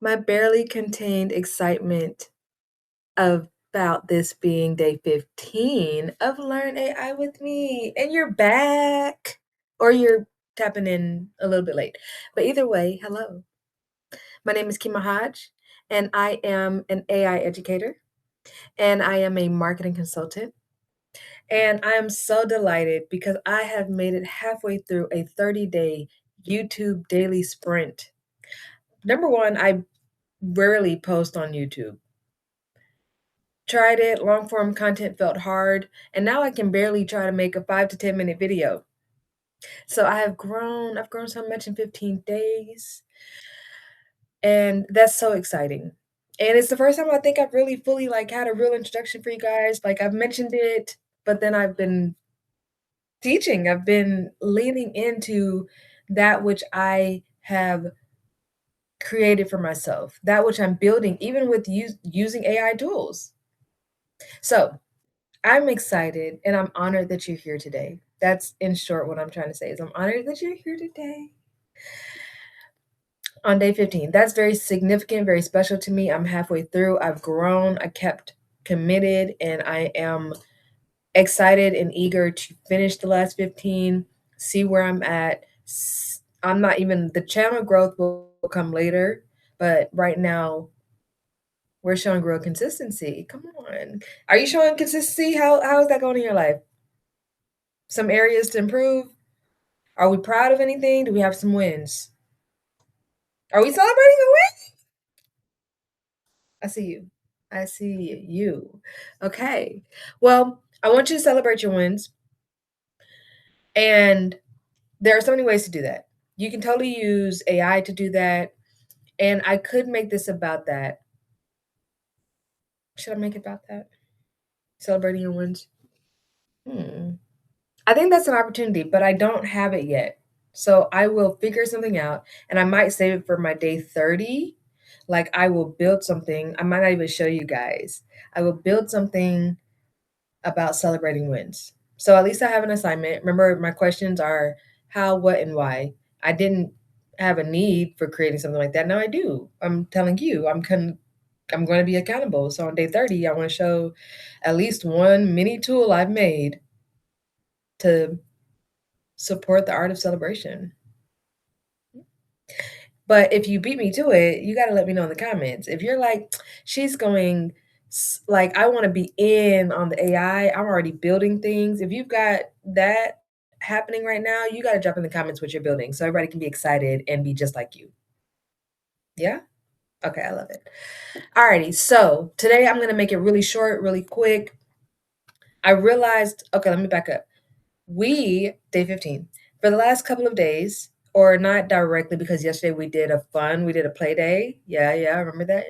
My barely contained excitement about this being day 15 of Learn AI with me, and you're back, or you're tapping in a little bit late. But either way, hello. My name is Kima Hodge, and I am an AI educator, and I am a marketing consultant. And I am so delighted because I have made it halfway through a 30-day YouTube daily sprint. Number one, I rarely post on YouTube. Tried it, long form content felt hard, and now I can barely try to make a 5 to 10 minute video. So I've grown so much in 15 days, and that's so exciting. And it's the first time I think I've really fully like had a real introduction for you guys. Like I've mentioned it, but then I've been teaching. I've been leaning into that which I have created for myself, that which I'm building, even with using AI tools. So I'm excited and I'm honored that you're here today. That's in short what I'm trying to say is I'm honored that you're here today on day 15. That's very significant, very special to me. I'm halfway through. I've grown. I kept committed and I am excited and eager to finish the last 15, see where I'm at. I'm not even the channel growth will come later, but right now we're showing real consistency. Come on. Are you showing consistency? How is that going in your life? Some areas to improve? Are we proud of anything? Do we have some wins? Are we celebrating a win? I see you. I see you. Okay. Well, I want you to celebrate your wins. And there are so many ways to do that. You can totally use AI to do that. And I could make this about that. Should I make it about that? Celebrating your wins? Hmm. I think that's an opportunity, but I don't have it yet. So I will figure something out and I might save it for my day 30. Like I will build something. I might not even show you guys. I will build something about celebrating wins. So at least I have an assignment. Remember, my questions are how, what, and why. I didn't have a need for creating something like that. Now I do. I'm telling you, I'm going to be accountable. So on day 30, I want to show at least one mini tool I've made to support the art of celebration. But if you beat me to it, you got to let me know in the comments. If you're like, she's going, like, I want to be in on the AI, I'm already building things. If you've got that happening right now, you got to drop in the comments what you're building so everybody can be excited and be just like you. Yeah? Okay, I love it. Alrighty, so today I'm going to make it really short, really quick. I realized, okay, let me back up. Day 15, for the last couple of days, or not directly because yesterday we did a play day. Yeah, I remember that.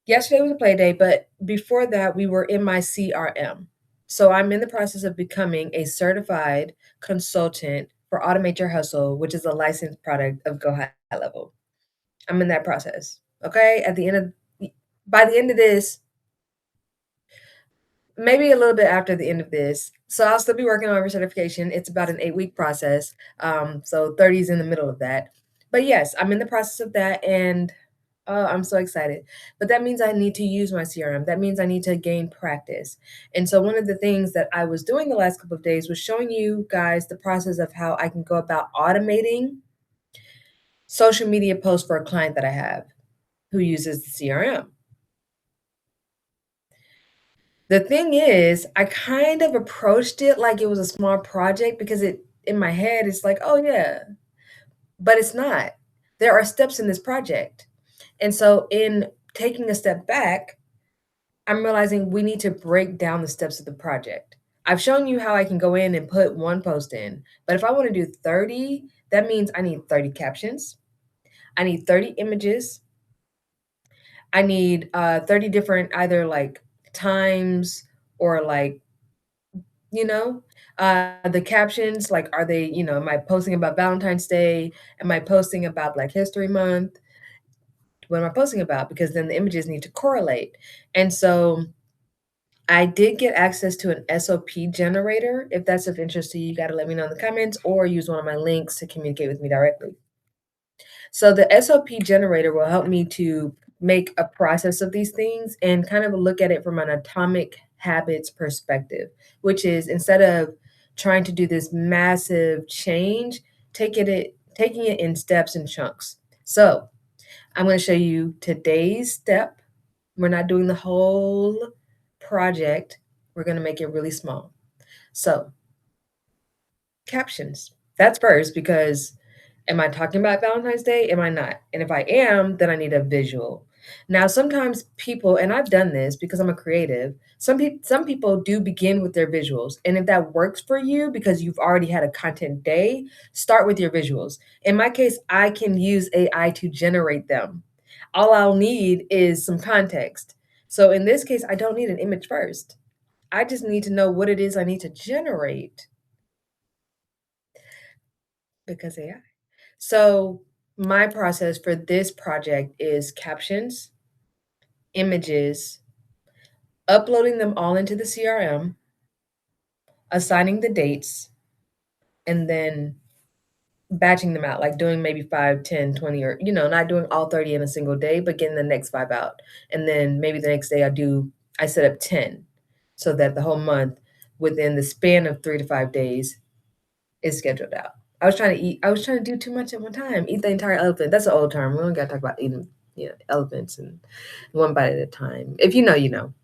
Yesterday was a play day, but before that, we were in my CRM. So I'm in the process of becoming a certified consultant for Automate Your Hustle, which is a licensed product of Go High Level. I'm in that process. Okay. By the end of this, maybe a little bit after the end of this. So I'll still be working on recertification. It's about an 8-week process. So 30 is in the middle of that. But yes, I'm in the process of that and I'm so excited. But that means I need to use my CRM. That means I need to gain practice. And so one of the things that I was doing the last couple of days was showing you guys the process of how I can go about automating social media posts for a client that I have who uses the CRM. The thing is, I kind of approached it like it was a small project because in my head, it's like, oh yeah, but it's not. There are steps in this project. And so in taking a step back, I'm realizing we need to break down the steps of the project. I've shown you how I can go in and put one post in, but if I want to do 30, that means I need 30 captions. I need 30 images. I need 30 different either like times or like you know the captions, like are they, am I posting about Valentine's Day, am I posting about Black History Month, what am I posting about, because then the images need to correlate. And so I did get access to an SOP generator. If that's of interest to you, you got to let me know in the comments or use one of my links to communicate with me directly. So the SOP generator will help me to make a process of these things and kind of look at it from an atomic habits perspective, which is instead of trying to do this massive change, taking it in steps and chunks. So I'm going to show you today's step. We're not doing the whole project. We're going to make it really small. So captions. That's first because am I talking about Valentine's Day? Am I not? And if I am, then I need a visual. Now, sometimes people, and I've done this because I'm a creative, some people do begin with their visuals. And if that works for you because you've already had a content day, start with your visuals. In my case, I can use AI to generate them. All I'll need is some context. So in this case, I don't need an image first. I just need to know what it is I need to generate because AI. So my process for this project is captions, images, uploading them all into the CRM, assigning the dates, and then batching them out, like doing maybe 5, 10, 20, or, not doing all 30 in a single day, but getting the next 5 out. And then maybe the next day I set up 10 so that the whole month within the span of 3 to 5 days is scheduled out. I was trying to do too much at one time. Eat the entire elephant. That's an old term. We don't gotta talk about eating, elephants and one bite at a time. If you know, you know.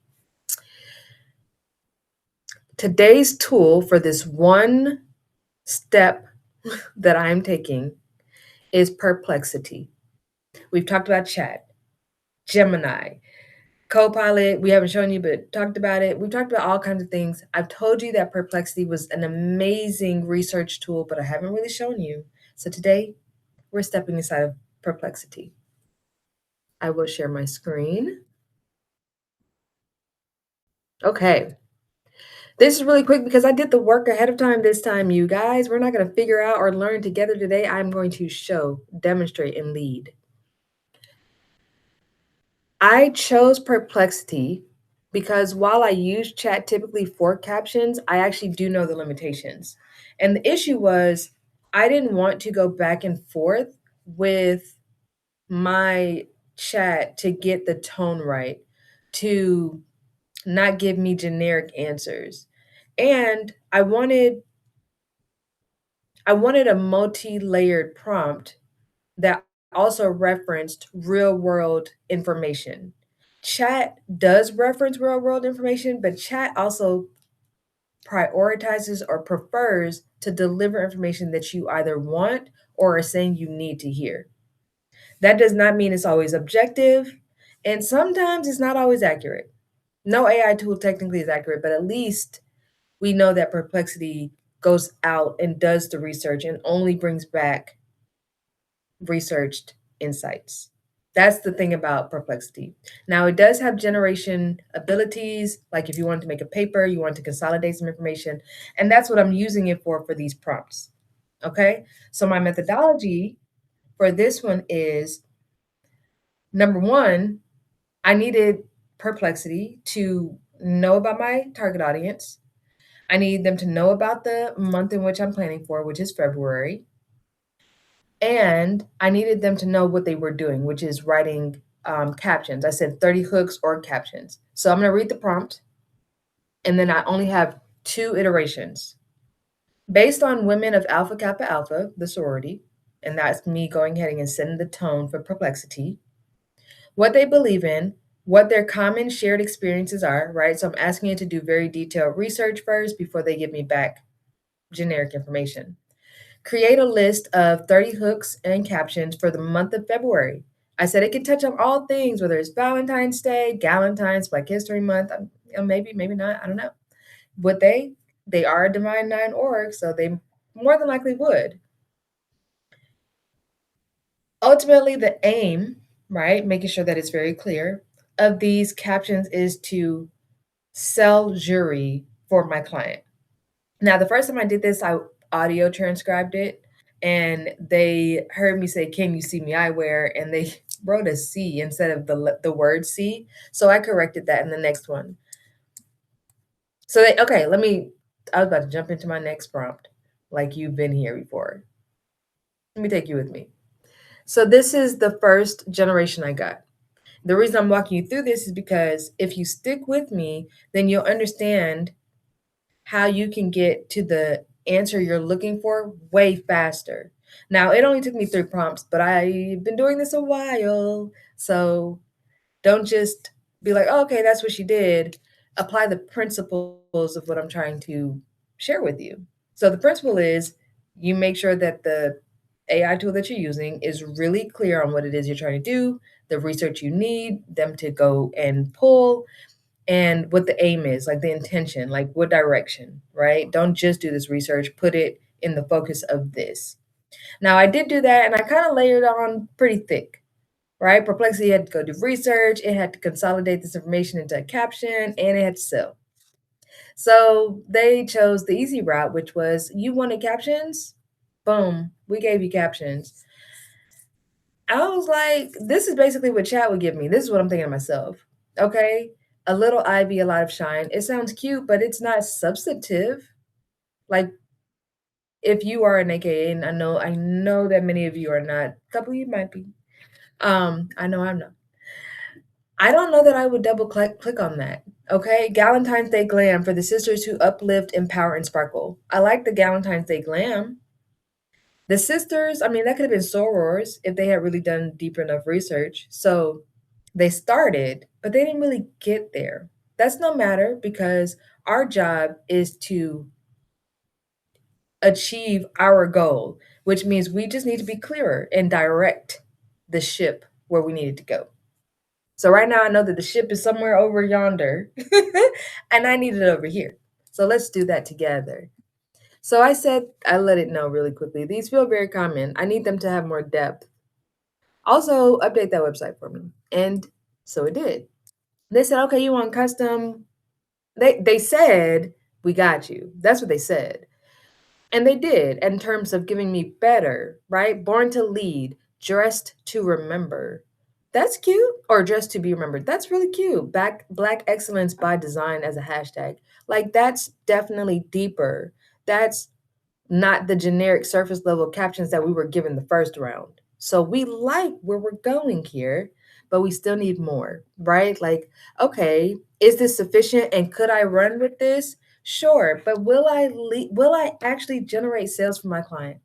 Today's tool for this one step that I'm taking is Perplexity. We've talked about chat, Gemini, Copilot. We haven't shown you, but talked about it. We've talked about all kinds of things. I've told you that Perplexity was an amazing research tool, but I haven't really shown you. So today we're stepping inside of Perplexity. I will share my screen. Okay. This is really quick because I did the work ahead of time this time, you guys. We're not going to figure out or learn together today. I'm going to show, demonstrate, and lead. I chose Perplexity because while I use chat typically for captions, I actually do know the limitations. And the issue was I didn't want to go back and forth with my chat to get the tone right, to not give me generic answers. And I wanted a multi-layered prompt that also referenced real world information. Chat does reference real world information, but chat also prioritizes or prefers to deliver information that you either want or are saying you need to hear. That does not mean it's always objective, and sometimes it's not always accurate. No AI tool technically is accurate, but at least we know that Perplexity goes out and does the research and only brings back researched insights. That's the thing about Perplexity. Now, it does have generation abilities, like if you want to make a paper, you want to consolidate some information, and that's what I'm using it for these prompts. Okay? So, my methodology for this one is number one, I needed Perplexity to know about my target audience. I need them to know about the month in which I'm planning for, which is February. And I needed them to know what they were doing, which is writing captions. I said 30 hooks or captions. So I'm going to read the prompt, and then I only have 2 iterations. Based on women of Alpha Kappa Alpha, the sorority, and that's me going ahead and setting the tone for Perplexity, what they believe in, what their common shared experiences are, right? So I'm asking it to do very detailed research first before they give me back generic information. Create a list of 30 hooks and captions for the month of February. I said it can touch on all things, whether it's Valentine's Day, Galentine's, Black History Month, maybe, maybe not, I don't know. Would they? They are a Divine Nine org, so they more than likely would. Ultimately, the aim, right, making sure that it's very clear, of these captions is to sell jury for my client. Now, the first time I did this, I audio transcribed it, and they heard me say, "Can you see me eyewear?" And they wrote a C instead of the word "see." So I corrected that in the next one. So okay, I was about to jump into my next prompt, like you've been here before. Let me take you with me. So this is the first generation I got. The reason I'm walking you through this is because if you stick with me, then you'll understand how you can get to the answer you're looking for way faster. Now, it only took me 3 prompts, but I've been doing this a while. So don't just be like, oh, okay, that's what she did. Apply the principles of what I'm trying to share with you. So the principle is you make sure that the AI tool that you're using is really clear on what it is you're trying to do, the research you need them to go and pull, and what the aim is, like the intention, like what direction, right? Don't just do this research, put it in the focus of this. Now, I did do that and I kind of layered on pretty thick, right? Perplexity had to go do research, it had to consolidate this information into a caption, and it had to sell. So they chose the easy route, which was you wanted captions? Boom, we gave you captions. I was like, this is basically what chat would give me. This is what I'm thinking to myself. Okay. A little ivy, a lot of shine. It sounds cute, but it's not substantive. Like if you are an AKA, and I know that many of you are not, a couple of you might be. I know I'm not. I don't know that I would double click on that. Okay. Galentine's Day glam for the sisters who uplift, empower, and sparkle. I like the Galentine's Day glam. The sisters, I mean, that could have been sorors if they had really done deep enough research. So they started, but they didn't really get there. That's no matter because our job is to achieve our goal, which means we just need to be clearer and direct the ship where we need it to go. So right now I know that the ship is somewhere over yonder and I need it over here. So let's do that together. So I said, I let it know really quickly. These feel very common. I need them to have more depth. Also, update that website for me. And so it did. They said, okay, you want custom? They said, we got you. That's what they said. And they did in terms of giving me better, right? Born to lead, dressed to remember. That's cute. Or dressed to be remembered. That's really cute. Black excellence by design as a hashtag. Like that's definitely deeper. That's not the generic surface level captions that we were given the first round. So we like where we're going here, but we still need more, right? Like, okay, is this sufficient and could I run with this? Sure, but will I actually generate sales for my client?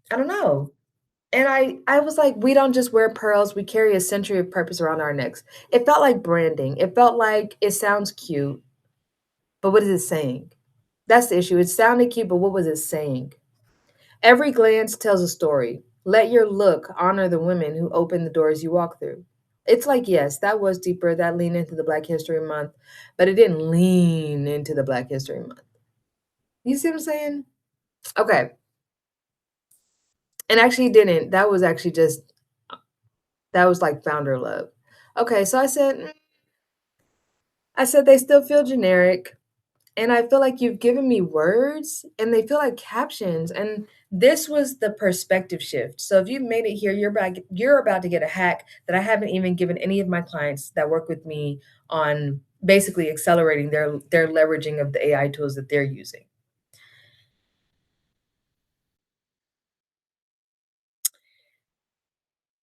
I don't know. And I was like, we don't just wear pearls, we carry a century of purpose around our necks. It felt like branding. It felt like it sounds cute, but what is it saying? That's the issue. It sounded cute, but what was it saying? Every glance tells a story. Let your look honor the women who open the doors you walk through. It's like, yes, that was deeper. That leaned into the Black History Month, but it didn't lean into the Black History Month. You see what I'm saying? Okay. And actually, it didn't. That was actually just, that was like founder love. Okay. So I said they still feel generic. And I feel like you've given me words and they feel like captions. And this was the perspective shift. So if you've made it here, you're about to get a hack that I haven't even given any of my clients that work with me on basically accelerating their leveraging of the AI tools that they're using.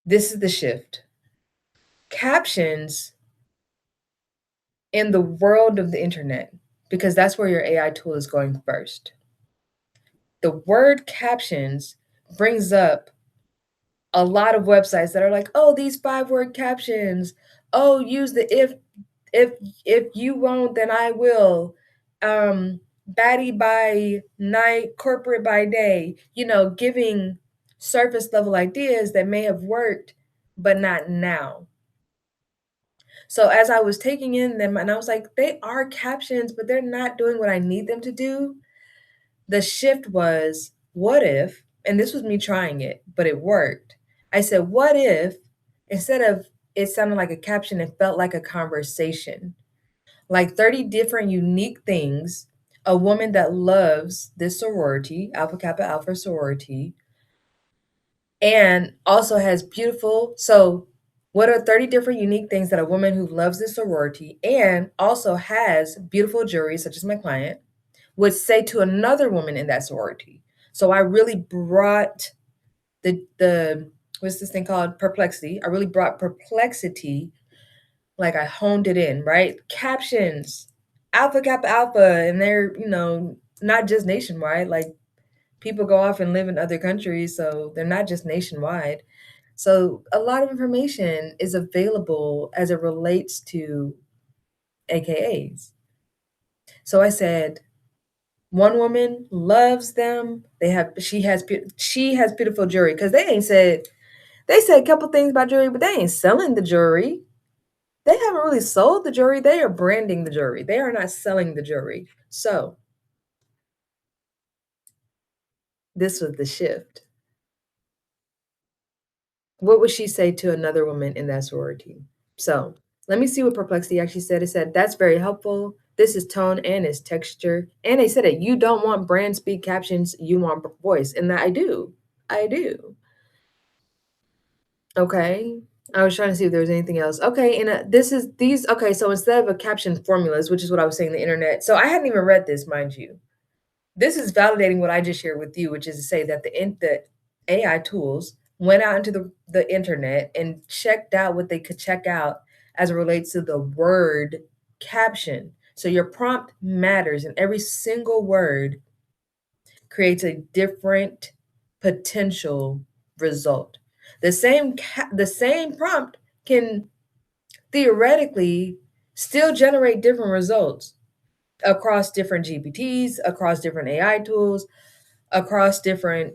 This is the shift. Captions in the world of the internet, because that's where your AI tool is going first. The word captions brings up a lot of websites that are like, "Oh, these 5-word captions. Oh, use the if if you won't, then I will." Baddie by night, corporate by day. Giving surface level ideas that may have worked, but not now. So as I was taking in them, and I was like, they are captions, but they're not doing what I need them to do. The shift was, what if, and this was me trying it, but it worked. I said, what if instead of it sounding like a caption, it felt like a conversation, like 30 different unique things a woman that loves this sorority, Alpha Kappa Alpha sorority, and also has beautiful. So, what are 30 different unique things that a woman who loves this sorority and also has beautiful jewelry, such as my client, would say to another woman in that sorority? So I really brought The what's this thing called? Perplexity. I really brought perplexity, like I honed it in, right? Captions, Alpha Kappa Alpha, and they're, not just nationwide. Like people go off and live in other countries, so they're not just nationwide. So a lot of information is available as it relates to AKAs. So I said, one woman loves them. She has beautiful jewelry because they said a couple things about jewelry, but they ain't selling the jewelry. They haven't really sold the jewelry. They are branding the jewelry. They are not selling the jewelry. So this was the shift. What would she say to another woman in that sorority? So let me see what Perplexity actually said. It said, that's very helpful. This is tone and is texture. And they said it, you don't want brand speak captions, you want voice. And that I do. I do. Okay. I was trying to see if there was anything else. Okay, and this is these. Okay, so instead of a caption formulas, which is what I was saying, the internet. So I hadn't even read this, mind you. This is validating what I just shared with you, which is to say that the AI tools went out into the internet and checked out what they could check out as it relates to the word caption. So your prompt matters, and every single word creates a different potential result. The same prompt can theoretically still generate different results across different GPTs, across different AI tools, across different,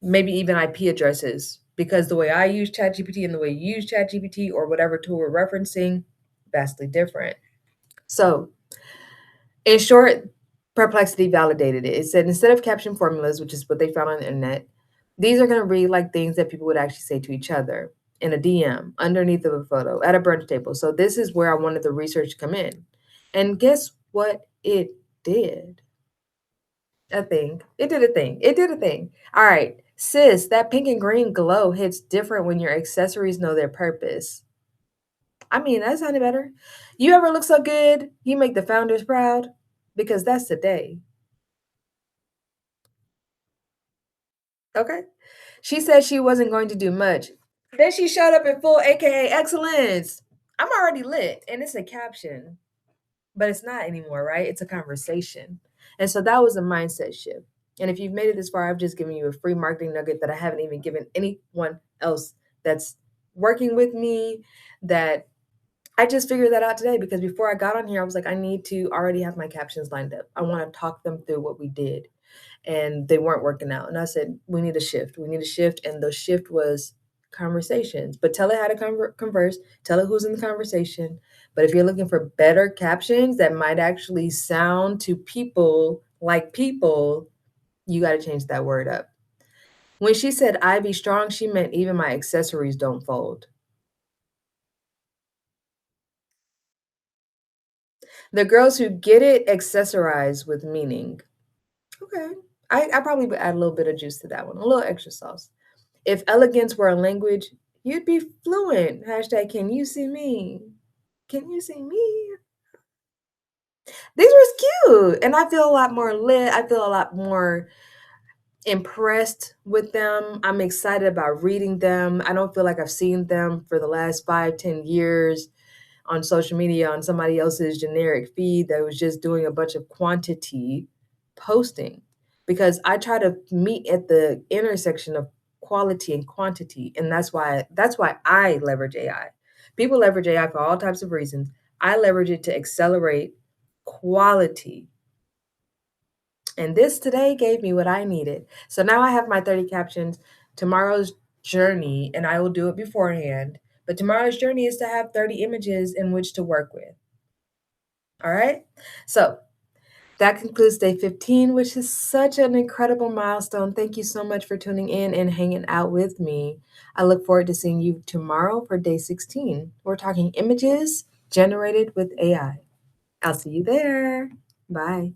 maybe even IP addresses. Because the way I use ChatGPT and the way you use ChatGPT or whatever tool we're referencing, vastly different. So, in short, Perplexity validated it. It said instead of caption formulas, which is what they found on the internet, these are going to read like things that people would actually say to each other in a DM, underneath of a photo, at a brunch table. So, this is where I wanted the research to come in. And guess what it did? A thing. It did a thing. It did a thing. All right. Sis, that pink and green glow hits different when your accessories know their purpose. I mean, that sounded better. You ever look so good, you make the founders proud? Because that's the day. Okay. She said she wasn't going to do much. Then she showed up in full AKA excellence. I'm already lit, and it's a caption. But it's not anymore, right? It's a conversation. And so that was a mindset shift. And if you've made it this far, I've just given you a free marketing nugget that I haven't even given anyone else that's working with me, that I just figured that out today because before I got on here, I was like, I need to already have my captions lined up. I want to talk them through what we did. And they weren't working out. And I said, we need a shift. We need a shift. And the shift was conversations. But tell it how to converse, tell it who's in the conversation. But if you're looking for better captions that might actually sound to people like people, you got to change that word up. When she said I be strong, she meant even my accessories don't fold. The girls who get it accessorize with meaning. Okay. I probably would add a little bit of juice to that one, a little extra sauce. If elegance were a language, you'd be fluent. Hashtag, can you see me? Can you see me? These were cute. And I feel a lot more lit. I feel a lot more impressed with them. I'm excited about reading them. I don't feel like I've seen them for the last 5, 10 years on social media on somebody else's generic feed that was just doing a bunch of quantity posting, because I try to meet at the intersection of quality and quantity, and that's why I leverage AI. People leverage AI for all types of reasons. I leverage it to accelerate quality. And this today gave me what I needed. So now I have my 30 captions, tomorrow's journey, and I will do it beforehand. But tomorrow's journey is to have 30 images in which to work with. All right. So that concludes day 15, which is such an incredible milestone. Thank you so much for tuning in and hanging out with me. I look forward to seeing you tomorrow for day 16. We're talking images generated with AI. I'll see you there. Bye.